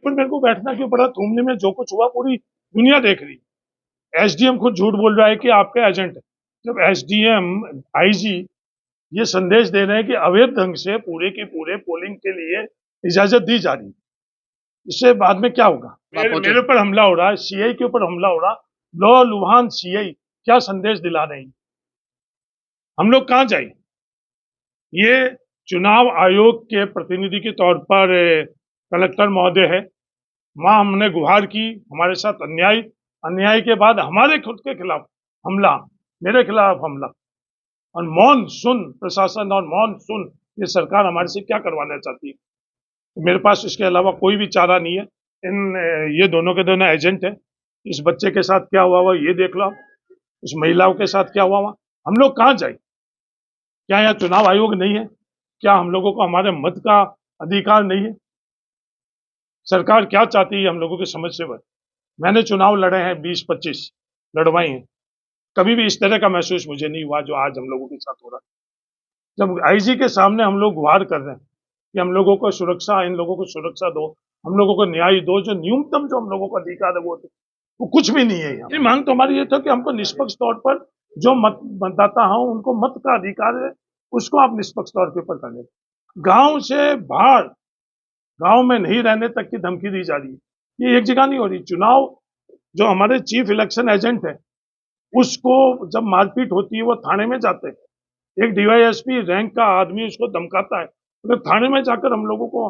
पर मेरे को बैठना क्यों पड़ा? थूमने में जो कुछ हुआ पूरी दुनिया देख रही है। एसडीएम खुद झूठ बोल रहा है कि आपका एजेंट है। जब एसडीएम, आईजी ये संदेश दे रहे हैं कि अवैध ढंग से पूरे के पूरे पोलिंग के लिए इजाजत दी जा रही है, इससे बाद में क्या होगा? मेरे ऊपर हमला हो रहा है, सीआई के ऊपर हमला हो रहा, लौ लुहान सीआई क्या संदेश दिला रहे हैं? हम लोग कहां जाए? ये चुनाव आयोग के प्रतिनिधि के तौर पर कलेक्टर महोदय है, वहां हमने गुहार की, हमारे साथ अन्याय, अन्याय के बाद हमारे खुद के खिलाफ हमला, मेरे खिलाफ हमला, और मौन सुन प्रशासन और मौन सुन ये सरकार हमारे से क्या करवाना चाहती है। तो मेरे पास इसके अलावा कोई भी चारा नहीं है। ये दोनों के दोनों एजेंट है। इस बच्चे के साथ क्या हुआ ये देख लो, उस महिलाओं के साथ क्या हुआ। हम लोग कहां जाए? क्या यहाँ चुनाव आयोग नहीं है? क्या हम लोगों को हमारे मत का अधिकार नहीं है? सरकार क्या चाहती है हम लोगों की समझ से? मैंने चुनाव लड़े हैं 20-25 लड़वाई हैं, कभी भी इस तरह का महसूस मुझे नहीं हुआ जो आज हम लोगों के साथ हो रहा है। जब आईजी के सामने हम लोग गुहार कर रहे हैं कि हम लोगों को सुरक्षा, इन लोगों को सुरक्षा दो, हम लोगों को न्याय दो, जो न्यूनतम जो हम लोगों को अधिकार है वो कुछ भी नहीं है। ये मांग तो हमारी ये था कि हमको निष्पक्ष तौर पर जो मतदाता हो उनको मत का अधिकार है, उसको आप निष्पक्ष तौर के ऊपर करें। गांव से बाहर, गांव में नहीं रहने तक की धमकी दी जा रही है। ये एक जगह नहीं हो रही। चुनाव जो हमारे चीफ इलेक्शन एजेंट है, उसको जब मारपीट होती है वो थाने में जाते हैं। एक डीवाईएसपी रैंक का आदमी उसको धमकाता है, अगर तो थाने में जाकर हम लोगों को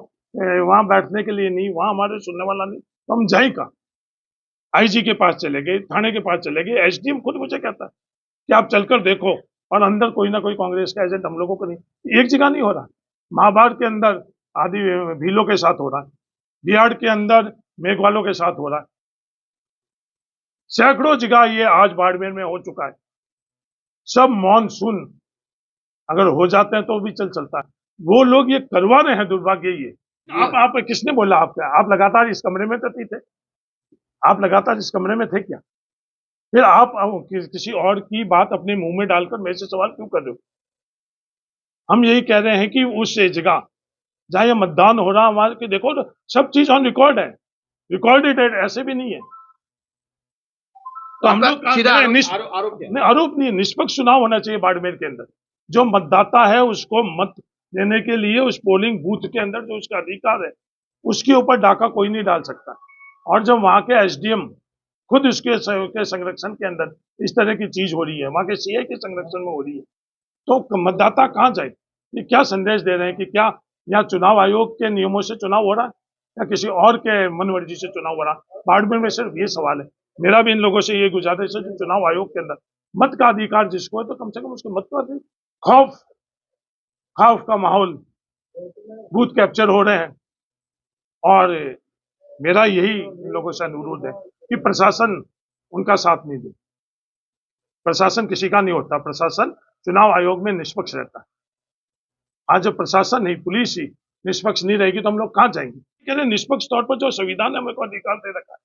वहां बैठने के लिए नहीं, वहां हमारे सुनने वाला नहीं, तो हम जाए कहाँ? आईजी के पास चले गए, थाने के पास चले गए। एसडीएम खुद मुझे कहता है कि आप चलकर देखो, और अंदर कोई ना कोई कांग्रेस का एजेंट हम लोगों को नहीं। एक जगह नहीं हो रहा। महाभारत के अंदर आदि भीलों के साथ हो रहा है, बिहार के अंदर मेघवालों के साथ हो रहा है, सैकड़ों जगह ये आज बाड़मेर में हो चुका है। सब मॉनसून अगर हो जाते हैं तो भी चलता है। वो लोग ये करवा रहे हैं, दुर्भाग्य ये। आप किसने बोला आपका? आप लगातार इस कमरे में तो थे, आप लगातार इस कमरे में थे क्या? फिर आप किसी और की बात अपने मुंह में डालकर मेरे से सवाल क्यों कर रहे हो? हम यही कह रहे हैं कि उस जगह जहां ये मतदान हो रहा, हमारे के देखो तो सब चीज ऑन रिकॉर्ड है, रिकॉर्डेड है, ऐसे भी नहीं है। तो हम लोग आरोप नहीं, निष्पक्ष चुनाव होना चाहिए बाड़मेर के अंदर। जो मतदाता है उसको मत देने के लिए उस पोलिंग बूथ के अंदर जो उसका अधिकार है, उसके ऊपर डाका कोई नहीं डाल सकता। और जब वहां के एसडीएम खुद उसके संरक्षण के अंदर इस तरह की चीज हो रही है, वहां के सीआई के संरक्षण में हो रही है, तो मतदाता कहां जाए? ये क्या संदेश दे रहे हैं कि क्या यहाँ चुनाव आयोग के नियमों से चुनाव हो रहा है या किसी और के मनमर्जी से चुनाव हो रहा है? बाड़मेर में सिर्फ ये सवाल है। मेरा भी इन लोगों से ये गुजारिश है, जो चुनाव आयोग के अंदर मत का अधिकार जिसको है, तो कम से कम उसके मत का खौफ खौफ का माहौल, बूथ कैप्चर हो रहे हैं। और मेरा यही इन लोगों से अनुरोध है कि प्रशासन उनका साथ नहीं दे। प्रशासन किसी का नहीं होता, प्रशासन चुनाव आयोग में निष्पक्ष रहता है। आज जब प्रशासन नहीं, पुलिस ही निष्पक्ष नहीं रहेगी तो हम लोग कहां जाएंगे? कह रहे निष्पक्ष तौर पर जो संविधान ने हमें को अधिकार दे रखा है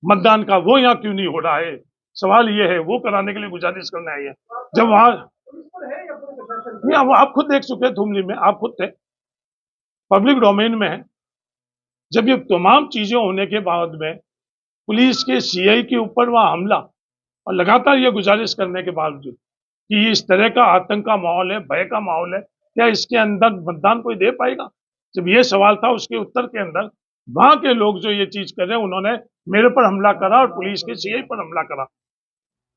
मतदान का, वो यहाँ क्यों नहीं हो रहा है? सवाल ये है, वो कराने के लिए गुजारिश करने आई है। जब वहां नहीं, आप खुद देख चुके हैं, धुमली में आप खुद थे, पब्लिक डोमेन में है। जब ये तमाम चीजें होने के बाद में पुलिस के सीआई के ऊपर वहां हमला, और लगातार ये गुजारिश करने के बावजूद कि इस तरह का आतंक का माहौल है, भय का माहौल है, क्या इसके अंदर मतदान कोई दे पाएगा? जब ये सवाल था, उसके उत्तर के अंदर वहां के लोग जो ये चीज कर रहे हैं, उन्होंने मेरे पर हमला करा और पुलिस के सीआई पर हमला करा,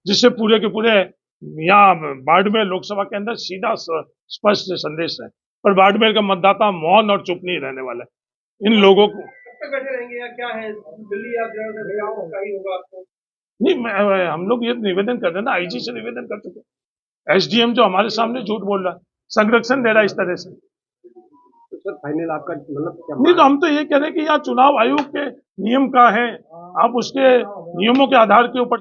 जिससे पूरे के पूरे यहाँ बाड़मेर लोकसभा के अंदर सीधा स्पष्ट संदेश है। पर बाड़मेर का मतदाता मौन और चुप नहीं रहने वाला है। इन लोगों को बैठे रहेंगे या क्या है? दिल्ली या नहीं, हम लोग ये निवेदन कर रहे हैं ना, आईजी से निवेदन कर चुके हैं। एसडीएम जो हमारे सामने झूठ बोल रहा है, संरक्षण दे रहा है इस तरह से। तो सर फाइनल आपका मतलब क्या? नहीं, तो हम तो ये कह रहे हैं कि यहाँ चुनाव आयोग के नियम का है, आप उसके नियमों के आधार के ऊपर